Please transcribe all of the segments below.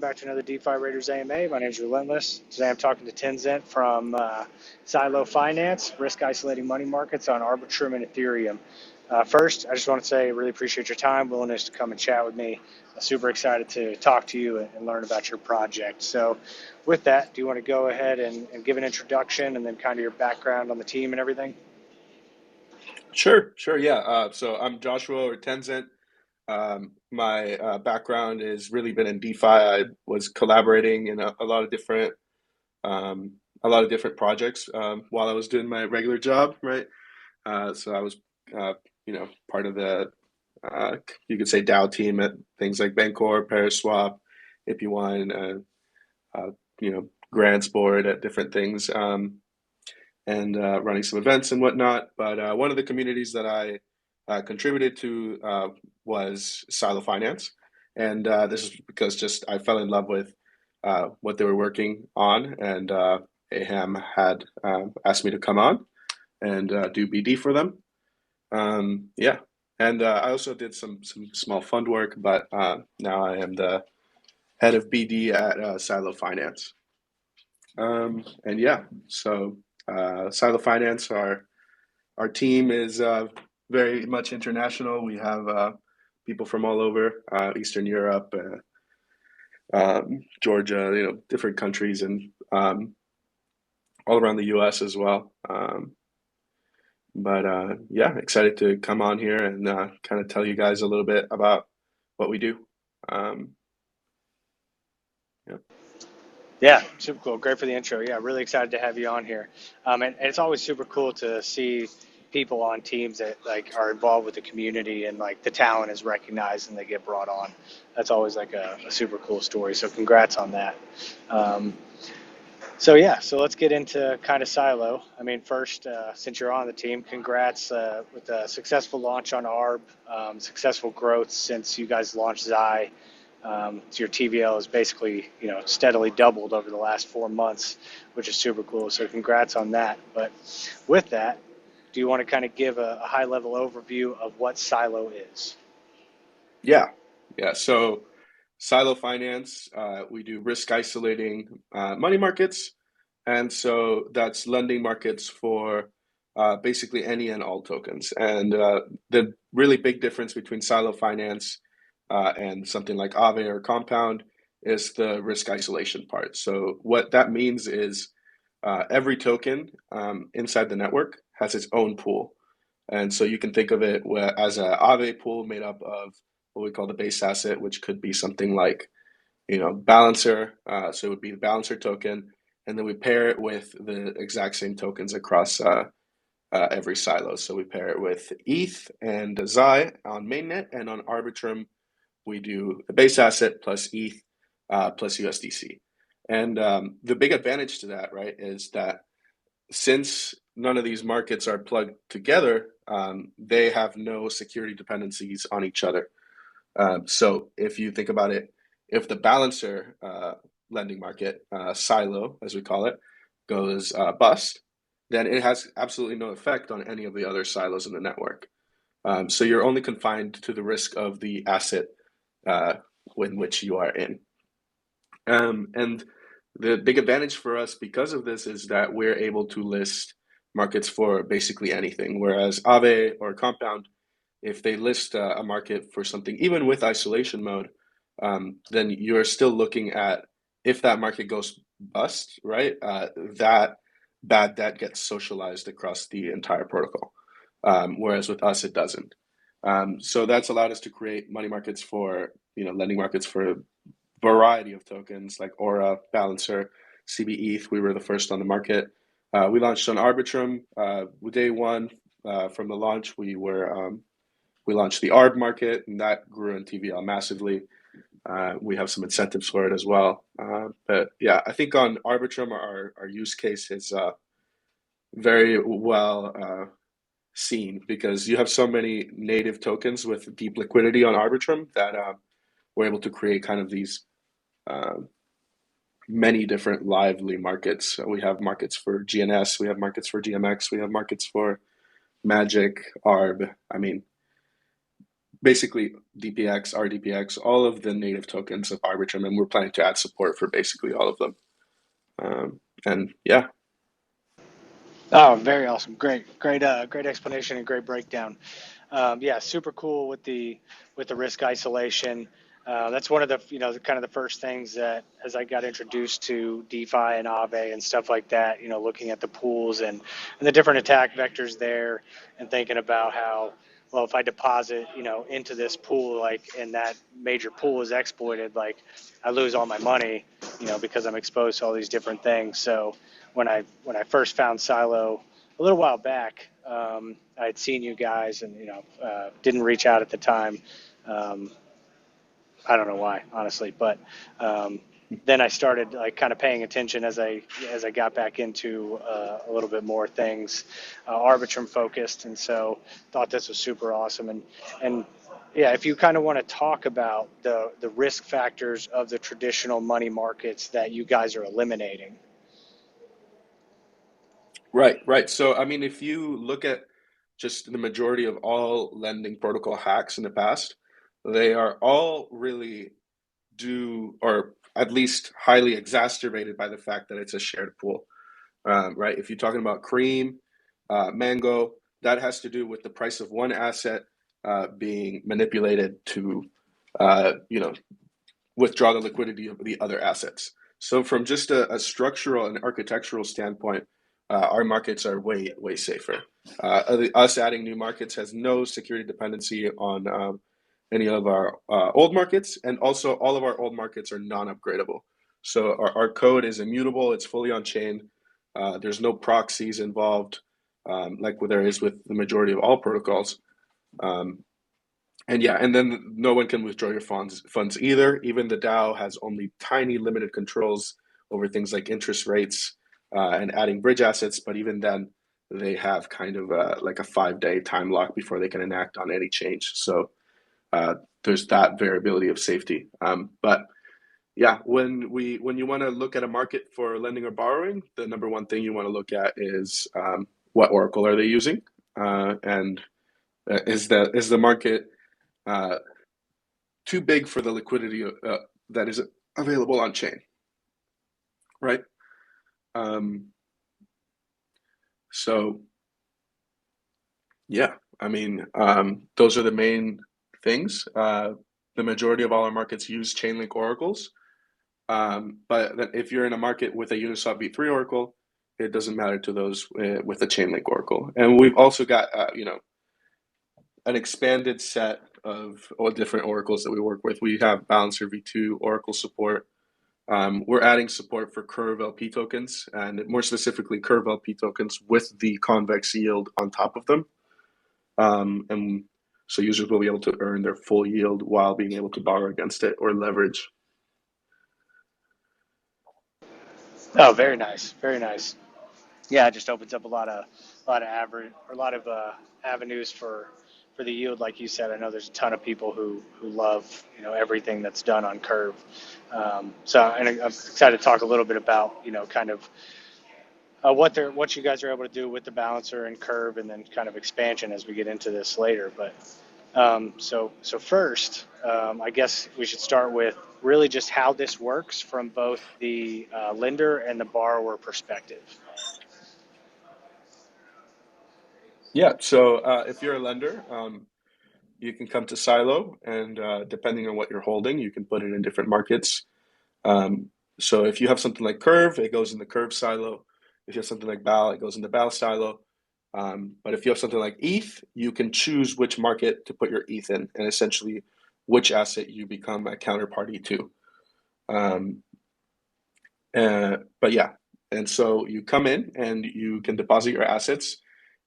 Welcome back to another DeFi Raiders AMA. My name is Relentless. Today I'm talking to Tenzent from Silo Finance, risk isolating money markets on Arbitrum and Ethereum. First, I just want to say I really appreciate your time, willingness to come and chat with me. I'm super excited to talk to you and learn about your project. So with that, do you want to go ahead and give an introduction and then kind of your background on the team and everything? Sure, yeah. So I'm Joshua or Tenzent. My background has really been in DeFi. I was collaborating in a lot of different um, projects while I was doing my regular job, right? So I was, uh, part of the you could say DAO team at things like Bancor, Paraswap, AP1, uh, grants board at different things. And running some events and whatnot. But one of the communities that I contributed to was Silo Finance, and this is because just I fell in love with what they were working on, and Aham had asked me to come on and do BD for them. Yeah, and I also did some small fund work, but now I am the head of BD at Silo Finance. And yeah, so Silo Finance, our team is very much international. We have people from all over Eastern Europe, Georgia, different countries, and all around the U.S. as well. But yeah, excited to come on here and kind of tell you guys a little bit about what we do. Um, yeah. Yeah, super cool. Great for the intro. Yeah, really excited to have you on here. And it's always super cool to see people on teams that like are involved with the community and like the talent is recognized and they get brought on. That's always like a super cool story. So congrats on that. Um, so let's get into kind of Silo. I mean, first, since you're on the team, congrats with a successful launch on ARB, successful growth since you guys launched Zai. So your TVL has basically, steadily doubled over the last 4 months, which is super cool. So congrats on that. But with that, do you want to kind of give a high level overview of what Silo is? Yeah. So Silo Finance, we do risk isolating money markets. And so that's lending markets for basically any and all tokens. And the really big difference between Silo Finance and something like Aave or Compound is the risk isolation part. So what that means is every token inside the network has its own pool. And so you can think of it as a Aave pool made up of what we call the base asset, which could be something like, balancer. So it would be the balancer token, and then we pair it with the exact same tokens across every silo. So we pair it with ETH and Zai on mainnet, and on Arbitrum we do the base asset plus ETH plus USDC. And the big advantage to that, right, is that since none of these markets are plugged together, they have no security dependencies on each other. So if you think about it, if the balancer lending market, silo as we call it, goes bust, then it has absolutely no effect on any of the other silos in the network. So you're only confined to the risk of the asset in which you are in. And the big advantage for us because of this is that we're able to list markets for basically anything, whereas Aave or Compound, if they list a market for something, even with isolation mode, then you're still looking at if that market goes bust, right? That bad debt gets socialized across the entire protocol, whereas with us it doesn't. So that's allowed us to create money markets for lending markets for variety of tokens like Aura, Balancer, CBETH. We were the first on the market. We launched on Arbitrum. Day one from the launch, we launched the ARB market, and that grew in TVL massively. We have some incentives for it as well. But yeah, I think on Arbitrum, our use case is very well seen because you have so many native tokens with deep liquidity on Arbitrum that we're able to create kind of these uh, many different lively markets. We have markets for GNS, we have markets for GMX, we have markets for Magic, ARB. I mean, basically DPX, RDPX, all of the native tokens of Arbitrum, and we're planning to add support for basically all of them. And yeah. Oh, very awesome. Great explanation and great breakdown. Yeah, super cool with the risk isolation. That's one of the kind of the first things that as I got introduced to DeFi and Aave and stuff like that, looking at the pools and the different attack vectors there, and thinking about how, well, if I deposit into this pool, like, and that major pool is exploited, like, I lose all my money, because I'm exposed to all these different things. So when I first found Silo a little while back, I had seen you guys and didn't reach out at the time. Um, I don't know why, honestly, but then I started like kind of paying attention as I got back into a little bit more things, Arbitrum focused, and so thought this was super awesome. And yeah, if you kind of want to talk about the risk factors of the traditional money markets that you guys are eliminating. Right, right. So, I mean, if you look at just the majority of all lending protocol hacks in the past, they are all really due, or at least highly exacerbated by the fact that it's a shared pool, right? If you're talking about Cream, Mango, that has to do with the price of one asset being manipulated to, you know, withdraw the liquidity of the other assets. So from just a structural and architectural standpoint, our markets are way safer. Us adding new markets has no security dependency on any of our old markets, and also all of our old markets are non-upgradable. So our code is immutable; it's fully on chain. There's no proxies involved, like there is with the majority of all protocols. Um, and yeah, and then no one can withdraw your funds either. Even the DAO has only tiny limited controls over things like interest rates and adding bridge assets. But even then, they have kind of like a 5-day time lock before they can enact on any change. So uh, there's that variability of safety. But yeah, when you want to look at a market for lending or borrowing, the number one thing you want to look at is what oracle are they using, and is the market uh, too big for the liquidity that is available on chain, right? Um, so yeah, I mean, those are the main things. The majority of all our markets use Chainlink oracles, but if you're in a market with a Uniswap v3 oracle, it doesn't matter to those with a Chainlink oracle. And we've also got an expanded set of all different oracles that we work with. We have Balancer v2 oracle support. We're adding support for Curve LP tokens, and more specifically, Curve LP tokens with the convex yield on top of them. And so users will be able to earn their full yield while being able to borrow against it or leverage. Oh, very nice, very nice. Yeah, it just opens up a lot of average or a lot of avenues for the yield, like you said. I know there's a ton of people who love everything that's done on Curve. So, and I'm excited to talk a little bit about kind of what you guys are able to do with the balancer and Curve, and then kind of expansion as we get into this later. But so first, I guess we should start with really just how this works from both the lender and the borrower perspective. Yeah, so if you're a lender, you can come to Silo, and depending on what you're holding, you can put it in different markets. Um, so if you have something like Curve, it goes in the Curve silo. If you have something like BAL, it goes in the BAL silo. But if you have something like ETH, you can choose which market to put your ETH in, and essentially which asset you become a counterparty to. Um, but yeah, and so you come in and you can deposit your assets,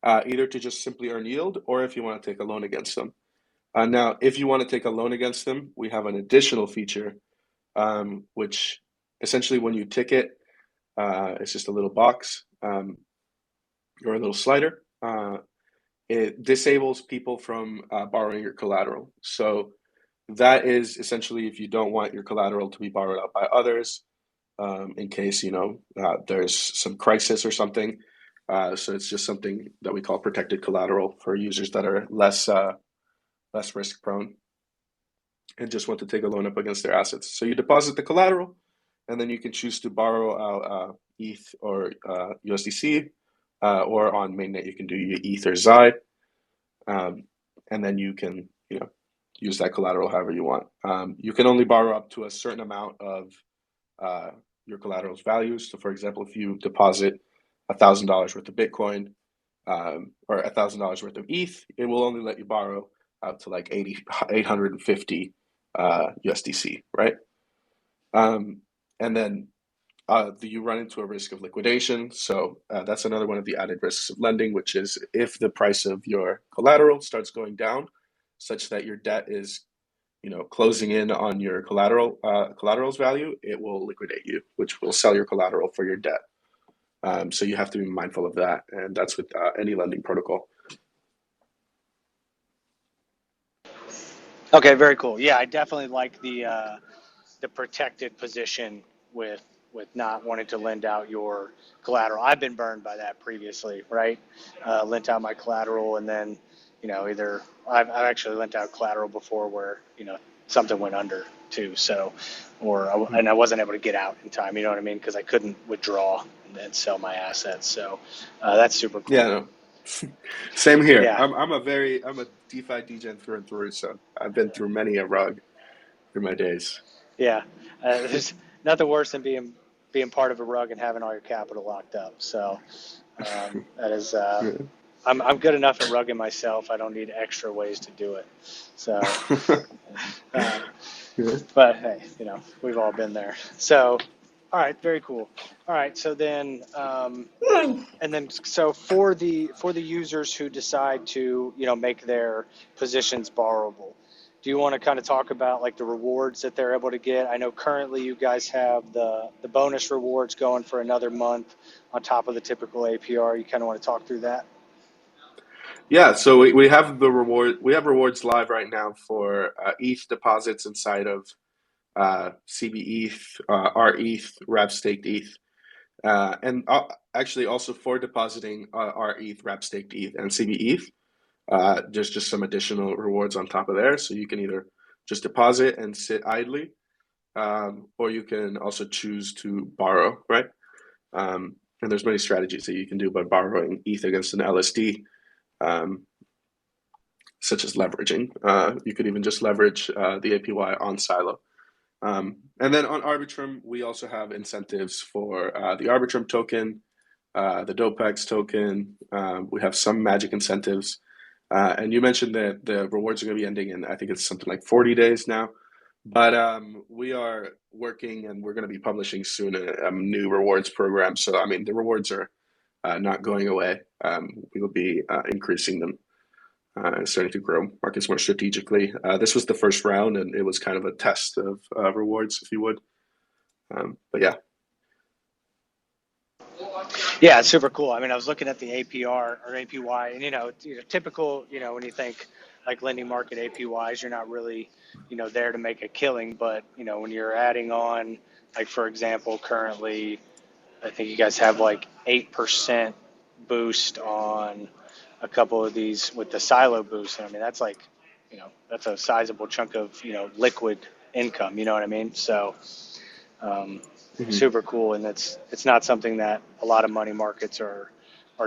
either to just simply earn yield, or if you want to take a loan against them. Now, if you want to take a loan against them, we have an additional feature, which essentially when you ticket, it's just a little box or a little slider. It disables people from borrowing your collateral. So that is essentially if you don't want your collateral to be borrowed out by others, in case there's some crisis or something. So it's just something that we call protected collateral for users that are less less risk prone, and just want to take a loan up against their assets. So you deposit the collateral, and then you can choose to borrow out ETH or USDC, or on mainnet you can do ETH or XI, and then you can use that collateral however you want. You can only borrow up to a certain amount of uh, your collateral's values. So, for example, if you deposit $1,000 worth of Bitcoin, or $1,000 worth of ETH, it will only let you borrow out to like 850 USDC, right? And then you run into a risk of liquidation. So that's another one of the added risks of lending, which is if the price of your collateral starts going down, such that your debt is closing in on your collateral's value, it will liquidate you, which will sell your collateral for your debt. So you have to be mindful of that, and that's with any lending protocol. Okay, very cool. Yeah, I definitely like the protected position with not wanting to lend out your collateral. I've been burned by that previously, right? Lent out my collateral, and then either I've actually lent out collateral before where something went under too. So, and I wasn't able to get out in time. You know what I mean? Because I couldn't withdraw and then sell my assets. So that's super Yeah, cool. no. Same here. Yeah, I'm a DeFi degen through and through, so I've been through many a rug through my days. yeah. There's nothing worse than being part of a rug and having all your capital locked up. So that is. Yeah. I'm good enough at rugging myself. I don't need extra ways to do it. So, uh, Yeah. but hey, we've all been there. So, all right, very cool. All right, so then, so for the users who decide to make their positions borrowable, do you want to kind of talk about like the rewards that they're able to get? I know currently you guys have the bonus rewards going for another month on top of the typical APR. You kind of want to talk through that? Yeah, so we have rewards live right now for ETH deposits inside of CB ETH, our ETH, wrap staked ETH, and actually also for depositing our ETH, wrap staked ETH, and CB ETH. There's just some additional rewards on top of there, so you can either just deposit and sit idly, or you can also choose to borrow, right? And there's many strategies that you can do by borrowing ETH against an LSD. Um, Such as leveraging. You could even just leverage the APY on Silo. And then on Arbitrum, we also have incentives for the Arbitrum token, the DopeX token. We have some magic incentives. And you mentioned that the rewards are going to be ending in, I think it's something like 40 days now. But we are working and we're going to be publishing soon a new rewards program. So, I mean, the rewards are not going away. We will be increasing them, starting to grow markets more strategically. This was the first round, and it was kind of a test of rewards, if you would. But yeah, Yeah, it's super cool. I mean, I was looking at the APR or APY, and typical. When you think like lending market APYs, you're not really, there to make a killing. But when you're adding on, like for example, currently, I think you guys have like 8% boost on a couple of these with the silo boost. And I mean, that's like, that's a sizable chunk of liquid income. You know what I mean? So um, hmm super cool, and it's not something that a lot of money markets are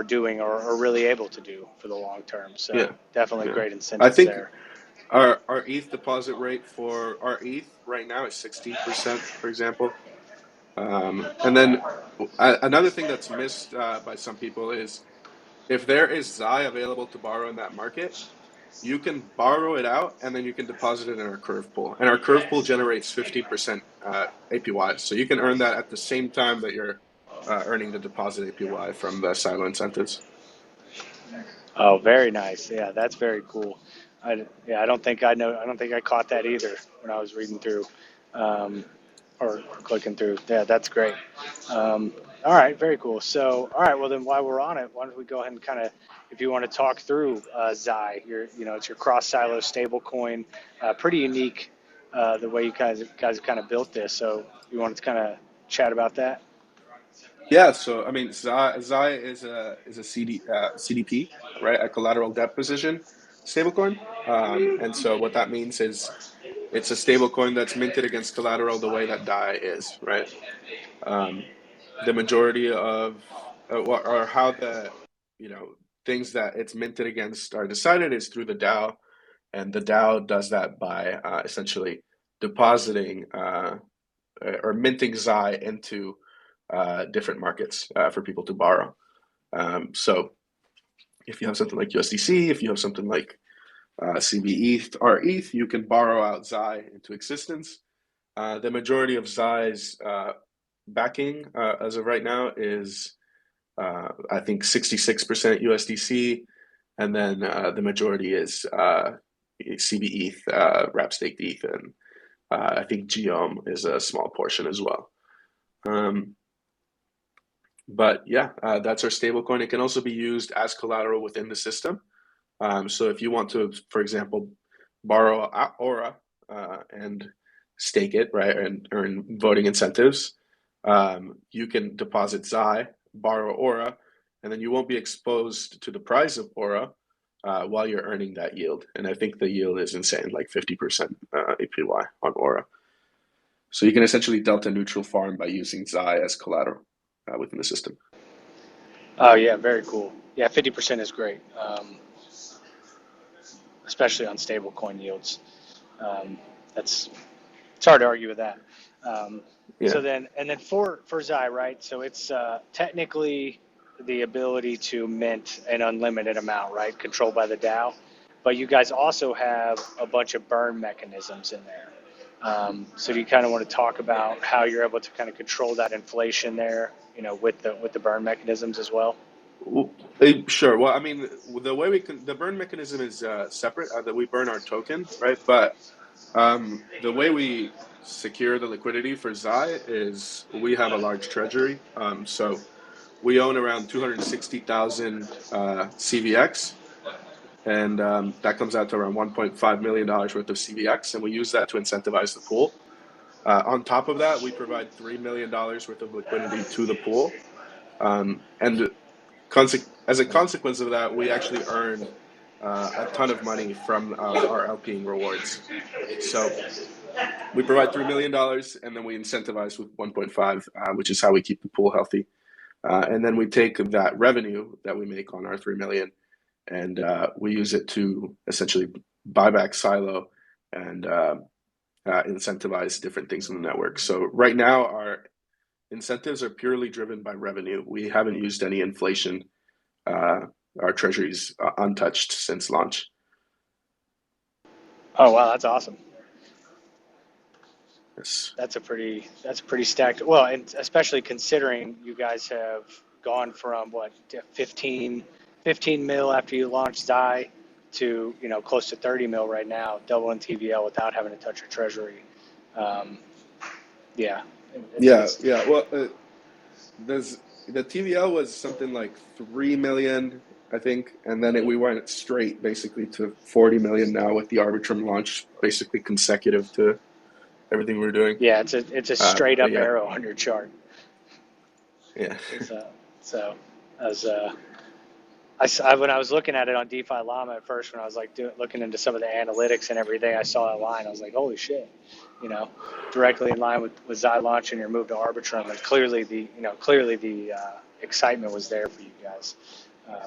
doing or are really able to do for the long term. So yeah, definitely yeah. great I incentives think there. our ETH deposit rate for our ETH right now is 16%, for example. And then another thing that's missed by some people is if there is XI available to borrow in that market, you can borrow it out and then you can deposit it in our curve pool. And our curve pool generates 15% APY. So you can earn that at the same time that you're earning the deposit APY from the silo incentives. Oh, very nice. Yeah, that's very cool. Yeah, I don't think I know. I don't think I caught that either when I was reading through, um, or clicking through. Yeah, that's great. All right, very cool. So, all right, well then, while we're on it, why don't we go ahead and kind of, if you want to talk through Xi, it's your cross silo stable coin, pretty unique, the way you guys have kind of built this. So, you wanted to kind of chat about that? Yeah, so I mean, XI is a CDP, right? A collateral debt position. stablecoin. And so what that means is it's a stablecoin that's minted against collateral the way that DAI is, right? Um, the majority of or how the you know things that it's minted against are decided is through the DAO, and the DAO does that by essentially depositing or minting XI into different markets for people to borrow. So if you have something like USDC, if you have something like CB or ETH, you can borrow out XI into existence. The majority of XI's backing as of right now is I think 66% USDC, and then the majority is CB ETH, wrap staked ETH, and I think Geom is a small portion as well. But yeah, that's our stablecoin. It can also be used as collateral within the system. So if you want to, for example, borrow Aura and stake it, right, and earn voting incentives, you can deposit XI, borrow Aura, and then you won't be exposed to the price of Aura while you're earning that yield. And I think the yield is insane, like 50% APY on Aura. So you can essentially delta neutral farm by using XI as collateral within the system. Oh yeah, very cool. Yeah, 50% is great, especially on stable coin yields. Um, that's it's hard to argue with that. Um, Yeah. so then, and then for Zai, right? So it's technically the ability to mint an unlimited amount, right? Controlled by the DAO, but you guys also have a bunch of burn mechanisms in there. So do you kind of want to talk about how you're able to kind of control that inflation there, with the burn mechanisms as well? Sure. Well, I mean, the way the burn mechanism is separate, that we burn our token, right? But the way we secure the liquidity for Zai is we have a large treasury. So we own around 260,000 CVX, and that comes out to around $1.5 million worth of CVX, and we use that to incentivize the pool. On top of that, we provide $3 million worth of liquidity to the pool. And as a consequence of that, we actually earn a ton of money from our LPing rewards. So we provide $3 million, and then we incentivize with 1.5, which is how we keep the pool healthy. And then we take that revenue that we make on our 3 million, and we use it to essentially buy back Silo and incentivize different things in the network. So right now, our incentives are purely driven by revenue. We haven't used any inflation. Our treasury's untouched since launch. Oh wow, that's awesome. Yes. That's a pretty stacked. Well, and especially considering you guys have gone from what 15 mil after you launched Zai to close to 30 mil right now, doubling TVL without having to touch your treasury. Um, yeah, it's Yeah. Well, there's the TVL was something like 3 million, I think, and then we went straight basically to 40 million now with the Arbitrum launch, basically consecutive to everything we're doing. yeah, it's a straight But up yeah, arrow on your chart. yeah, It's, so as when I was looking at it on DeFi Llama at first, when I was like looking into some of the analytics and everything, I saw that line. I was like, holy shit, directly in line with Zai launch and your move to Arbitrum, and clearly the excitement was there for you guys.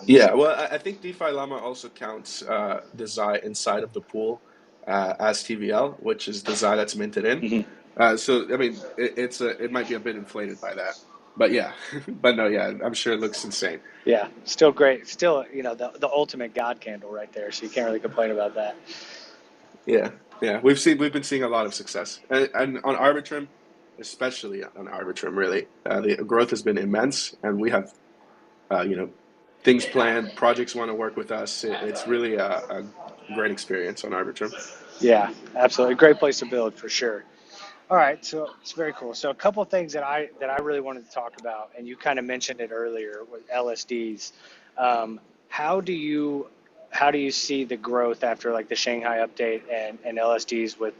yeah. Well, I think DeFi Llama also counts the Zai inside of the pool as TVL, which is the Zai that's minted in. Mhm. So I mean, it might be a bit inflated by that, but yeah, but no, yeah, I'm sure it looks insane. Yeah, still great. Still, the ultimate God candle right there. So you can't really complain about that. Yeah, yeah, we've been seeing a lot of success, and on Arbitrum, especially on Arbitrum, really, the growth has been immense, and we have you know things planned, projects want to work with us. It's really a great experience on Arbitrum. Yeah, absolutely. Great place to build for sure. All right, so it's very cool. So a couple of things that I really wanted to talk about, and you kind of mentioned it earlier with LSDs. Um, how do you how do you see the growth after like the Shanghai update and LSDs with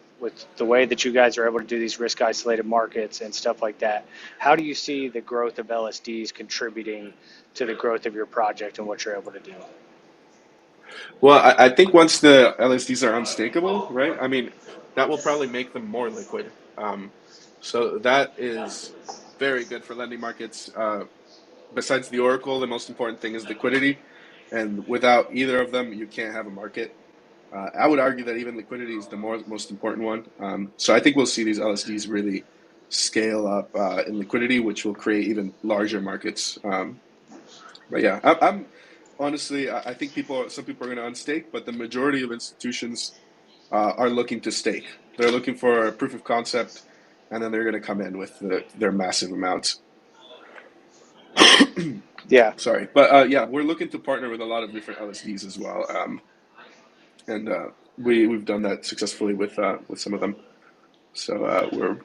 the way that you guys are able to do these risk isolated markets and stuff like that? How do you see the growth of LSDs contributing to the growth of your project and what you're able to do? Well, I think once the LSDs are unstakeable, right? I mean, that will probably make them more liquid. So that is very good for lending markets. Besides the Oracle, the most important thing is liquidity. And without either of them, you can't have a market. I would argue that even liquidity is the most important one. So I think we'll see these LSDs really scale up in liquidity, which will create even larger markets. But yeah, I'm honestly, I think some people are going to unstake, but the majority of institutions are looking to stake. They're looking for a proof of concept, and then they're going to come in with their massive amounts. Yeah. Sorry, but yeah, we're looking to partner with a lot of different LSDs as well, and we've done that successfully with some of them. So we're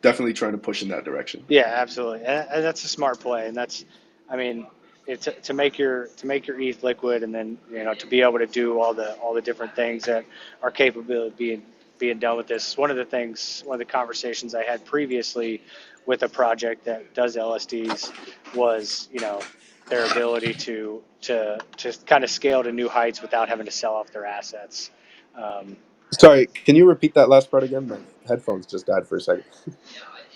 definitely trying to push in that direction. Yeah, absolutely, and that's a smart play, and that's, I mean, it's to make your ETH liquid, and then to be able to do all the different things that are capable of being done with this. One of the things, one of the conversations I had previously with a project that does LSDs was their ability to kind of scale to new heights without having to sell off their assets. Um, Sorry, can you repeat that last part again? My headphones just died for a second.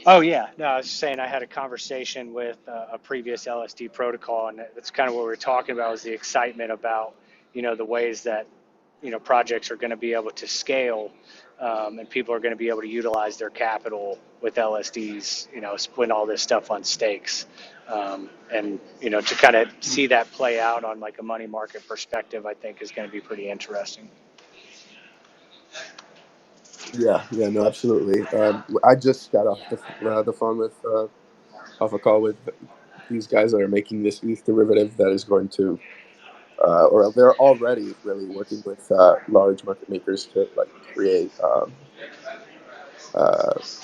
Oh yeah, no, I was just saying I had a conversation with a previous LSD protocol, and that's kind of what we were talking about was the excitement about the ways that projects are going to be able to scale, and people are going to be able to utilize their capital with LSDs, when all this stuff on stakes, and to kind of see that play out on like a money market perspective, I think is going to be pretty interesting. Yeah, yeah, no, absolutely. I just got off the phone with off a call with these guys that are making this ETH derivative that is going to, or they're already really working with large market makers to like create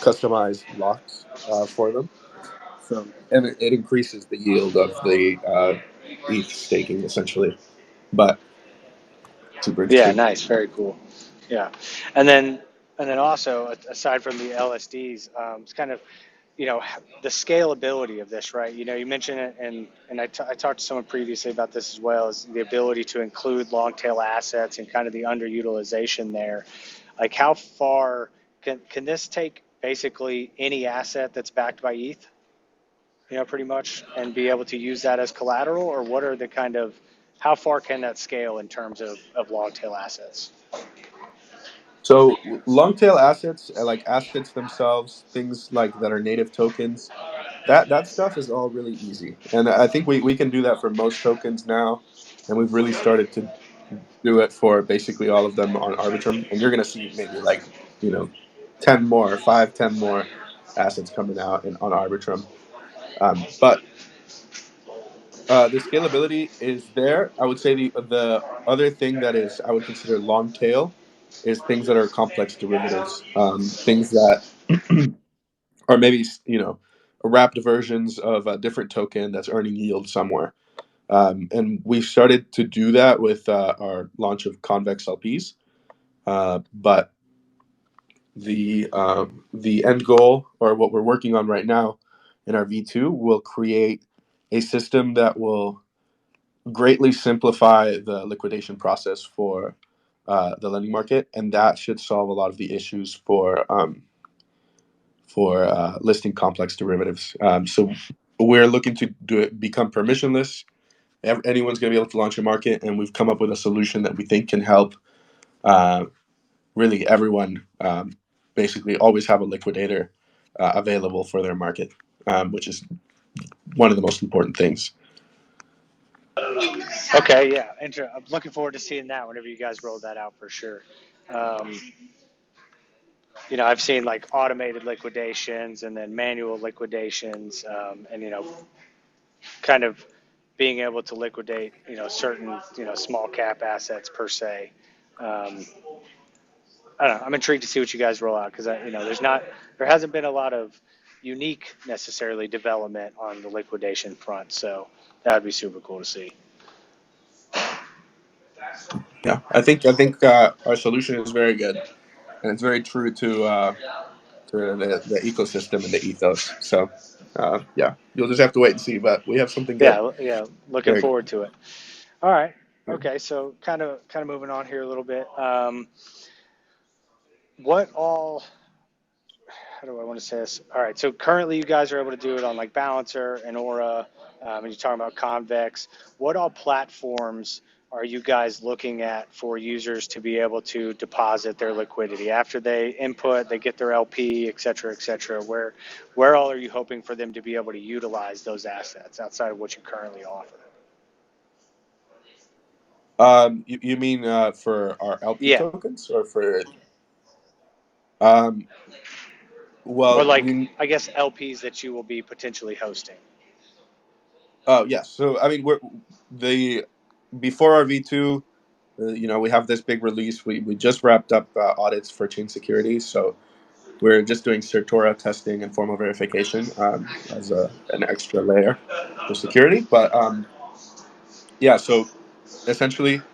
customized blocks for them. So, and it increases the yield of the ETH staking essentially. But super Yeah, interesting. nice, very cool. Yeah, and then also aside from the LSDs, it's kind of the scalability of this, right? You mentioned it, and I talked to someone previously about this as well, is the ability to include long tail assets and kind of the underutilization there. Like, how far can this take basically any asset that's backed by ETH, pretty much, and be able to use that as collateral, or what are the kind of how far can that scale in terms of long tail assets? So long tail assets, like assets themselves, things like that are native tokens, that stuff is all really easy. And I think we can do that for most tokens now. And we've really started to do it for basically all of them on Arbitrum. And you're gonna see maybe like, you know, 10 more, 5, 10 more assets coming out on Arbitrum. But the scalability is there. I would say the other thing that is I would consider long tail is things that are complex derivatives, things that are maybe wrapped versions of a different token that's earning yield somewhere. And we started to do that with our launch of convex LPs. But the end goal, or what we're working on right now in our V2, will create a system that will greatly simplify the liquidation process for the lending market, and that should solve a lot of the issues for listing complex derivatives. So we're looking to become permissionless. Anyone's going to be able to launch a market, and we've come up with a solution that we think can help uh, really everyone basically always have a liquidator available for their market, which is one of the most important things. Okay, yeah, I'm looking forward to seeing that whenever you guys roll that out for sure. Um, I've seen like automated liquidations and then manual liquidations, and kind of being able to liquidate, certain, small cap assets per se. Um, I don't know. I'm intrigued to see what you guys roll out because there hasn't been a lot of unique necessarily development on the liquidation front, so that would be super cool to see. Yeah, I think our solution is very good, and it's very true to the ecosystem and the ethos. So yeah, you'll just have to wait and see. But we have something good. Yeah, yeah, looking Very good. forward to it. All right. Okay, so kind of moving on here a little bit. What all? How do I want to say this? All right, so currently you guys are able to do it on like Balancer and Aura, and you're talking about Convex. What all platforms are you guys looking at for users to be able to deposit their liquidity after they input, they get their LP, et cetera, et cetera? Where all are you hoping for them to be able to utilize those assets outside of what you currently offer? You mean for our LP Yeah, tokens or for um, or well, like I guess LPs that you will be potentially hosting. oh yes. So I mean, we're the before our V2, we have this big release. We just wrapped up audits for chain security, so we're just doing Certora testing and formal verification as an extra layer for security. But yeah, so essentially,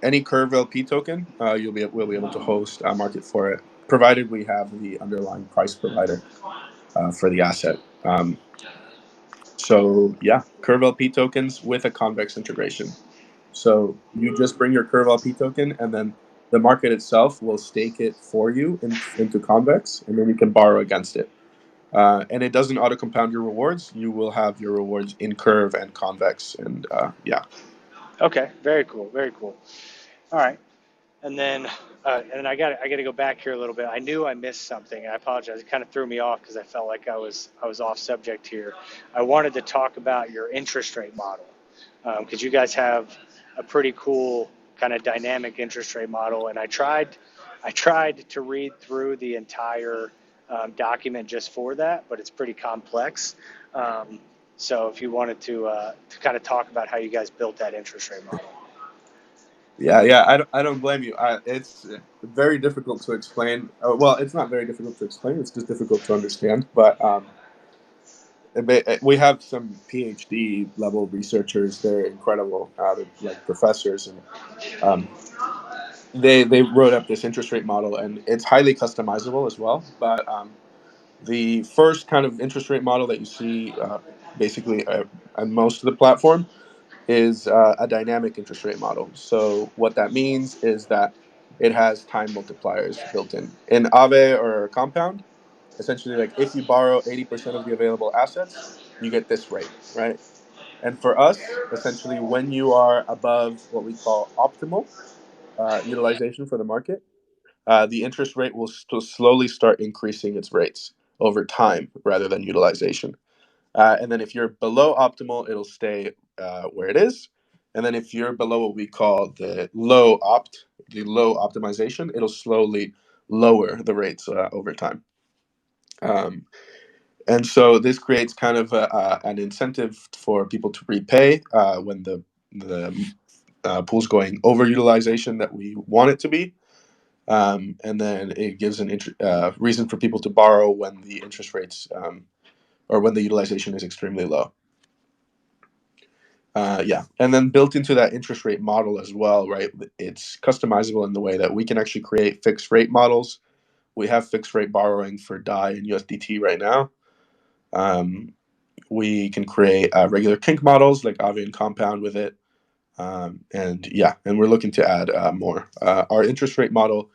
any Curve LP token, we'll be able to host a market for it, provided we have the underlying price provider for the asset. So yeah, Curve LP tokens with a convex integration. So you just bring your Curve LP token, and then the market itself will stake it for you into convex, and then you can borrow against it. And it doesn't auto compound your rewards. You will have your rewards in Curve and convex, and yeah. Okay, very cool, very cool. All right. And then, I got to go back here a little bit. I knew I missed something. I apologize. It kind of threw me off because I felt like I was off subject here. I wanted to talk about your interest rate model because you guys have a pretty cool kind of dynamic interest rate model. And I tried to read through the entire document just for that, but it's pretty complex. Um, so if you wanted to kind of talk about how you guys built that interest rate model. Yeah. I don't blame you. It's very difficult to explain. Well, it's not very difficult to explain. It's just difficult to understand. But we have some PhD level researchers. They're incredible. They're like professors, and um, they wrote up this interest rate model, and it's highly customizable as well. But the first kind of interest rate model that you see, basically, on most of the platform is a dynamic interest rate model. So what that means is that it has time multipliers built in. In Aave or Compound, essentially, like if you borrow 80% of the available assets, you get this rate, right? And for us, essentially, when you are above what we call optimal utilization for the market, the interest rate will slowly start increasing its rates over time rather than utilization. And then if you're below optimal, it'll stay where it is. And then if you're below what we call the low optimization, it'll slowly lower the rates over time. Um, and so this creates kind of an incentive for people to repay when the pool's going over utilization that we want it to be. And then it gives an reason for people to borrow when the interest rates or when the utilization is extremely low. Yeah, and then built into that interest rate model as well, right? It's customizable in the way that we can actually create fixed rate models. We have fixed rate borrowing for DAI and USDT right now. Um, we can create regular kink models like Aave and Compound with it. And yeah, and we're looking to add more. Our interest rate model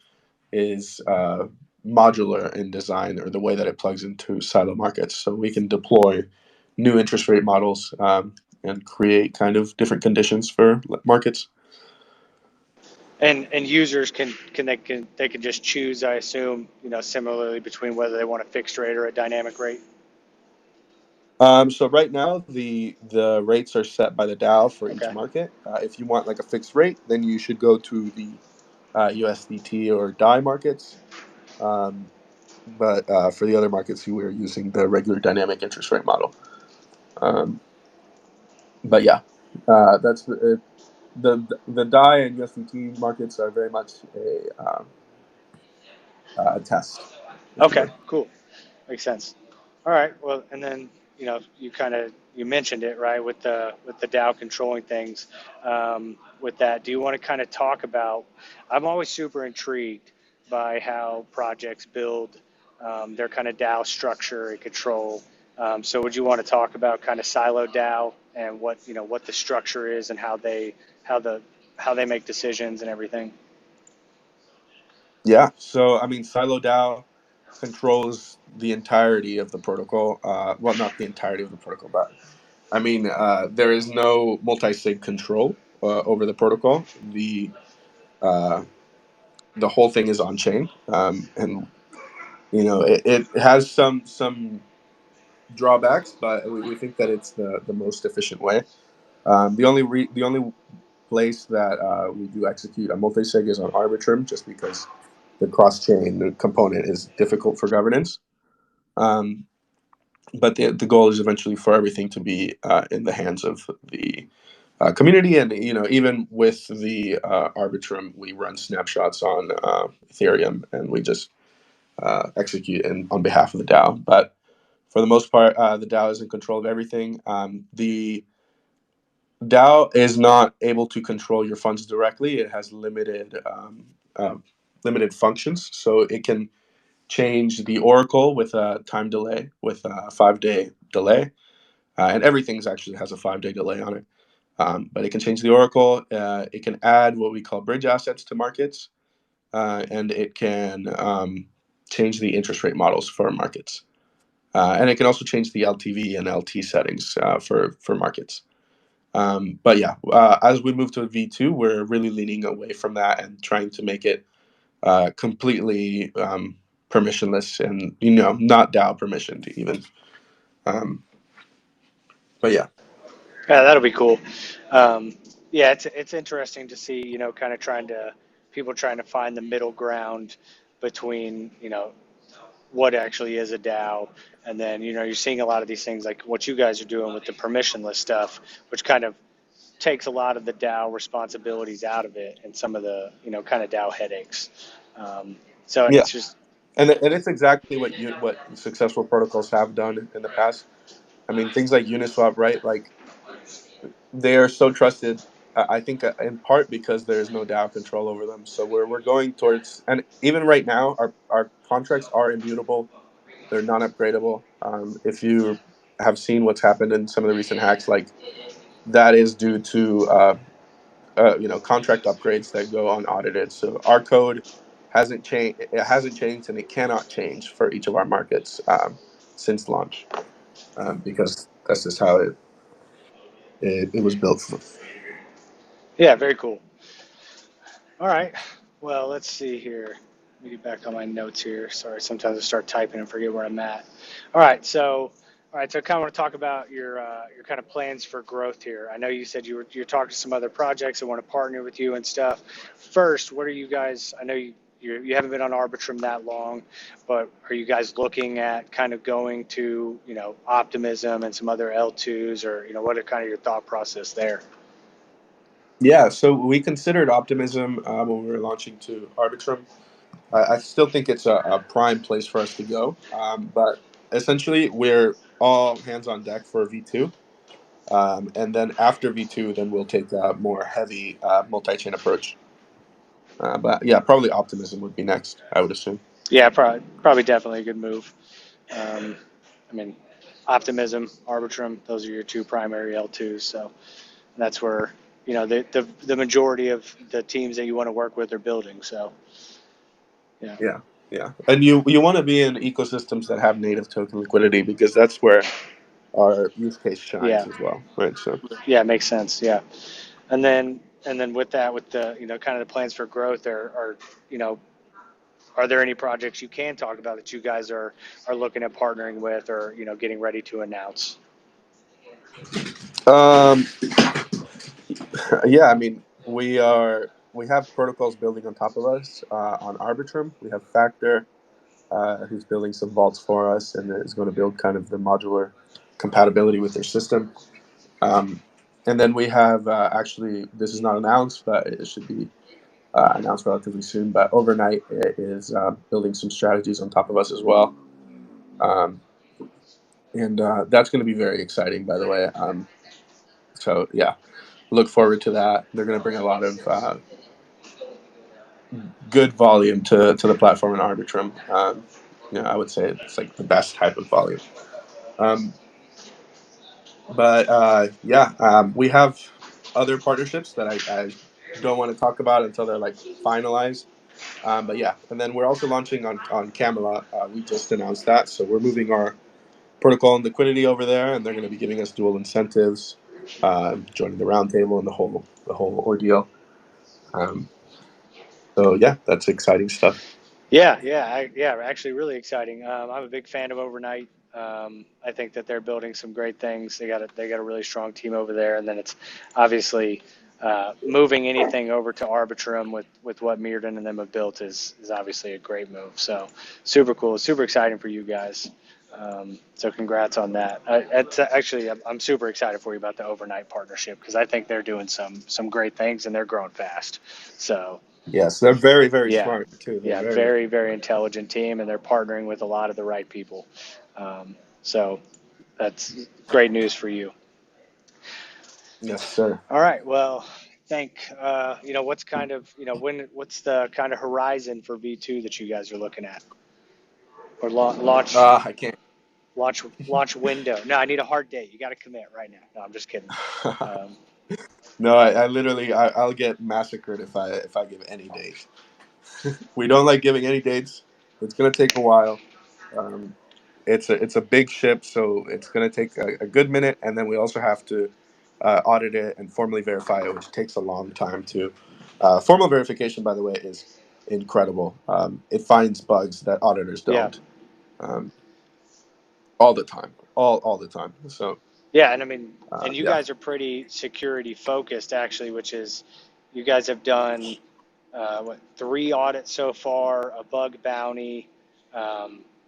is modular in design, or the way that it plugs into silo markets. So we can deploy new interest rate models and create kind of different conditions for markets. And users can just choose, I assume, similarly between whether they want a fixed rate or a dynamic rate. So right now the rates are set by the DAO for each Okay. market. If you want like a fixed rate, then you should go to the USDT or DAI markets. Um, but for the other markets, we are using the regular dynamic interest rate model. Um, but yeah, that's the DAI and USDT markets are very much a test, if you Okay. would. Cool. Makes sense. All right. Well, and then you mentioned it right with the DAO controlling things. With that, do you want to kind of talk about? I'm always super intrigued by how projects build their kind of DAO structure and control. So would you want to talk about kind of silo DAO and what the structure is and how the how they make decisions and everything. Yeah. So I mean, Silo DAO controls the entirety of the protocol. Well, not the entirety of the protocol, but I mean, there is no multi-sig control over the protocol. Uh, the whole thing is on chain, and it has some drawbacks, but we think that it's the most efficient way. The only place that we do execute a multi-sig is on Arbitrum, just because the cross-chain component is difficult for governance. Um, but the goal is eventually for everything to be in the hands of the community, and even with the Arbitrum, we run snapshots on Ethereum, and we just execute on behalf of the DAO. But for the most part, the DAO is in control of everything. The DAO is not able to control your funds directly. It has limited functions, so it can change the oracle with a time delay, with a 5-day delay, and everything's actually has a 5-day delay on it. But it can change the oracle. It can add what we call bridge assets to markets, and it can change the interest rate models for markets. And it can also change the LTV and LT settings for markets. But yeah, as we move to V2, we're really leaning away from that and trying to make it completely permissionless and not DAO permissioned even. But yeah. Yeah, that'll be cool. Yeah, it's interesting to see, kind of people trying to find the middle ground between, what actually is a DAO, and then you're seeing a lot of these things like what you guys are doing with the permissionless stuff, which kind of takes a lot of the DAO responsibilities out of it and some of the kind of DAO headaches. So Yeah, it's just and it's exactly what successful protocols have done in the past. I mean, things like Uniswap, right? Like they are so trusted. I think in part because there is no DAO control over them. So we're going towards, and even right now, our contracts are immutable. They're non-upgradable. If you have seen what's happened in some of the recent hacks, like that is due to contract upgrades that go unaudited. So our code hasn't changed. It hasn't changed, and it cannot change for each of our markets since launch, because that's just how it was built for. yeah, very cool. All right. Well, let's see here. Let me get back on my notes here. Sorry, sometimes I start typing and forget where I'm at. All right. So I kind of want to talk about your kind of plans for growth here. I know you said you're talking to some other projects that want to partner with you and stuff. First, what are you guys? I know you haven't been on Arbitrum that long, but are you guys looking at kind of going to Optimism and some other L2s, or what are kind of your thought process there? Yeah, so we considered Optimism when we were launching to Arbitrum. I still think it's a prime place for us to go, but essentially we're all hands on deck for V2. And then after V2, then we'll take a more heavy multi-chain approach. But yeah, probably Optimism would be next, I would assume. Yeah, probably definitely a good move. Um, I mean, Optimism, Arbitrum, those are your two primary L2s. So that's where the majority of the teams that you want to work with are building. So yeah, Yeah, yeah. And you want to be in ecosystems that have native token liquidity, because that's where our use case yeah, shines as well, right? So yeah, it makes sense. Yeah, and then with that, with the kind of the plans for growth, are you know are there any projects you can talk about that you guys are looking at partnering with, or getting ready to announce? um, yeah, I mean, we have protocols building on top of us on Arbitrum. We have Factor, who's building some vaults for us and is going to build kind of the modular compatibility with their system. Um, and then we have actually, this is not announced, but it should be announced relatively soon. But Overnight is building some strategies on top of us as well. Um, and that's going to be very exciting, by the way. So yeah, look forward to that. They're going to bring a lot of good volume to the platform in Arbitrum. I would say it's like the best type of volume. Um, But we have other partnerships that I don't want to talk about until they're like finalized. But yeah, and then we're also launching on Camelot. We just announced that, so we're moving our protocol and liquidity over there, and they're going to be giving us dual incentives, joining the roundtable, and the whole ordeal. Um, so yeah, that's exciting stuff. Yeah, actually, really exciting. I'm a big fan of Overnight. I think that they're building some great things. They got a really strong team over there, and then it's obviously moving anything over to Arbitrum with what Meerden and them have built is obviously a great move. So super cool, super exciting for you guys. So congrats on that. It's actually I'm super excited for you about the Overnight partnership because I think they're doing some great things and they're growing fast. So. Yes, they're very, very Yeah, smart too. They're yeah, very, very very, very intelligent team, and they're partnering with a lot of the right people. So that's great news for you. yes, sir. All right, well, what's kind of, what's the kind of horizon for V2 that you guys are looking at, or I can't. launch window? No, I need a hard date. You got to commit right now. No, I'm just kidding. Um, No, I literally I'll get massacred if I give any date. We don't like giving any dates. It's gonna take a while. Um, it's a big ship, so it's gonna take a good minute, and then we also have to audit it and formally verify it, which takes a long time too. Formal verification, by the way, is incredible. It finds bugs that auditors yeah, don't, um, all the time, all the time. So yeah, and I mean, and you yeah. guys are pretty security focused, actually, which is you guys have done three audits so far, a bug bounty,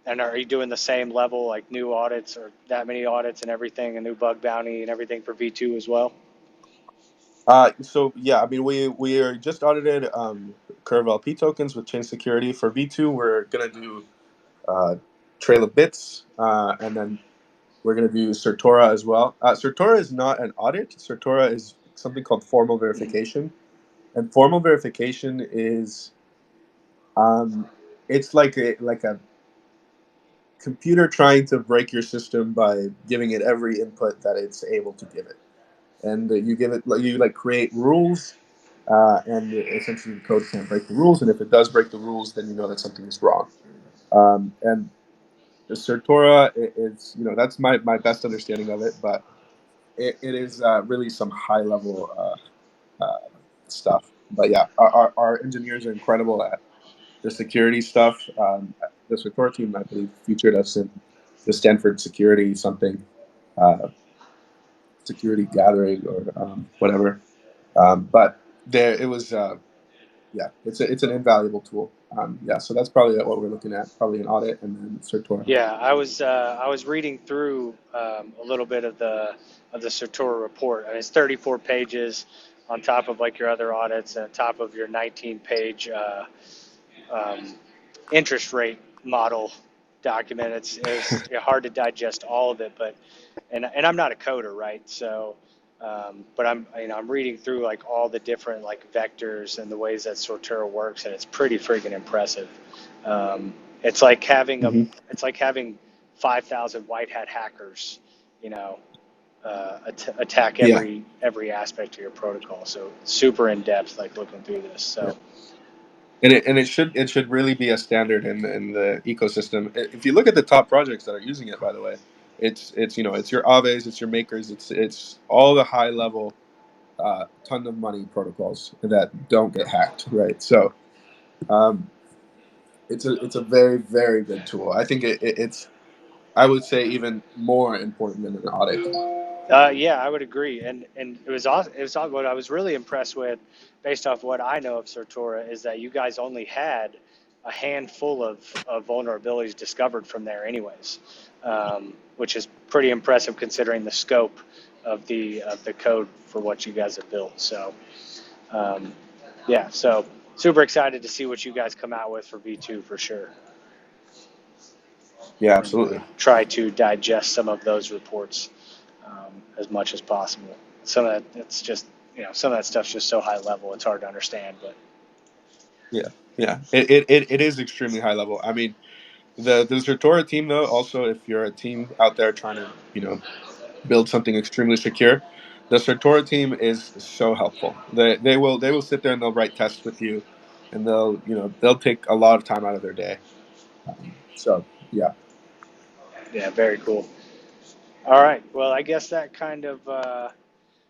and are you doing the same level, like new audits or that many audits and everything, a new bug bounty and everything for V2 as well? So yeah, I mean we are just audited Curve LP tokens with chain security. For V2, we're gonna do uh, Trail of Bits, and then we're gonna do Certora as well. Certora is not an audit. Certora is something called formal verification, and formal verification is it's like a computer trying to break your system by giving it every input that it's able to give it, and you give it you like create rules. And essentially, the code can't break the rules. And if it does break the rules, then you know that something is wrong. And the Certora is, that's my best understanding of it, but it is really some high level stuff. But yeah, our engineers are incredible at the security stuff. The Certora team, I believe, featured us in the Stanford security something, uh, security gathering or whatever. But there, it was. Yeah, it's an invaluable tool. Yeah, so that's probably what we're looking at. Probably an audit and then Certora. Yeah, I was reading through a little bit of the Certora report. I mean, it's 34 pages on top of like your other audits and on top of your 19-page um, interest rate model document. It's hard to digest all of it, but and I'm not a coder, right? So, but I'm reading through like all the different like vectors and the ways that Sortera works, and it's pretty freaking impressive. Um, it's like having a Hmm. it's like having 5,000 white hat hackers, you know, attack Yeah, every aspect of your protocol. So super in depth, like looking through this. yeah, So and it should really be a standard in the ecosystem. If you look at the top projects that are using it, by the way, it's your Aves, it's your makers, it's all the high level, ton of money protocols that don't get hacked, right? So um, it's a very, very good tool. I think it's, I would say, even more important than an audit. Yeah, I would agree, and it was awesome. It was awesome. What I was really impressed with, based off what I know of Certora, is that you guys only had a handful of vulnerabilities discovered from there, anyways, which is pretty impressive considering the scope of the code for what you guys have built. So, um, yeah, so super excited to see what you guys come out with for V2 for sure, Yeah, and absolutely. try to digest some of those reports as much as possible. Some of that, it's just, some of that stuff's just so high level, it's hard to understand. But Yeah, yeah. It is extremely high level. I mean, the Zertora team, though, also, if you're a team out there trying to, build something extremely secure. The Certora team is so helpful. They will sit there and they'll write tests with you, and they'll take a lot of time out of their day. So yeah. Yeah, very cool. All right. Well, I guess that kind of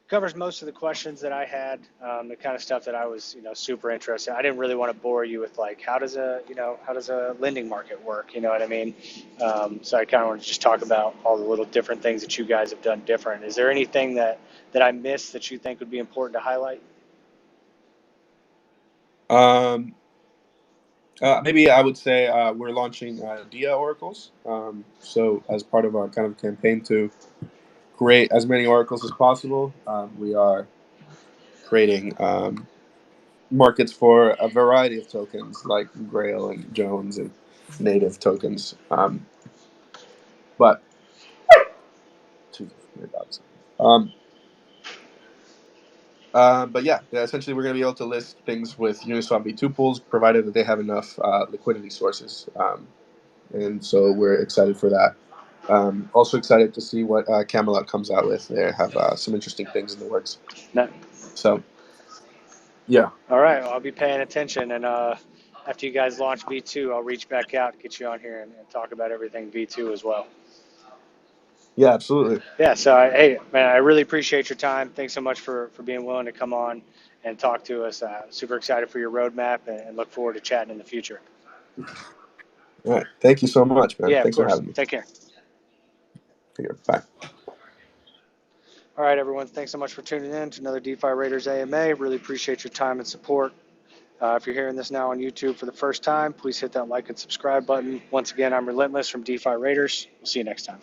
covers most of the questions that I had. The kind of stuff that I was, super interested. I didn't really want to bore you with like how does a lending market work? You know what I mean? So I kind of want to just talk about all the little different things that you guys have done different. Is there anything that I missed that you think would be important to highlight? Um, Maybe I would say we're launching DIA oracles. So as part of our kind of campaign to create as many oracles as possible, we are creating markets for a variety of tokens like Grail and Jones and native tokens. But two dogs. Um, but yeah, essentially we're going to be able to list things with Uniswap V2 pools, provided that they have enough liquidity sources. And so we're excited for that. Also excited to see what Camelot comes out with. They have some interesting things in the works. No. So yeah, All right. Well, I'll be paying attention, and after you guys launch V2, I'll reach back out, get you on here, and talk about everything V2 as well. yeah, absolutely. Yeah, so hey, man, I really appreciate your time. Thanks so much for being willing to come on and talk to us. Super excited for your roadmap and look forward to chatting in the future. All right, thank you so much, man. Yeah, of Thanks for course. having me. Take care. Take care. Bye. All right, everyone. Thanks so much for tuning in to another DeFi Raiders AMA. Really appreciate your time and support. If you're hearing this now on YouTube for the first time, please hit that like and subscribe button. Once again, I'm Relentless from DeFi Raiders. We'll see you next time.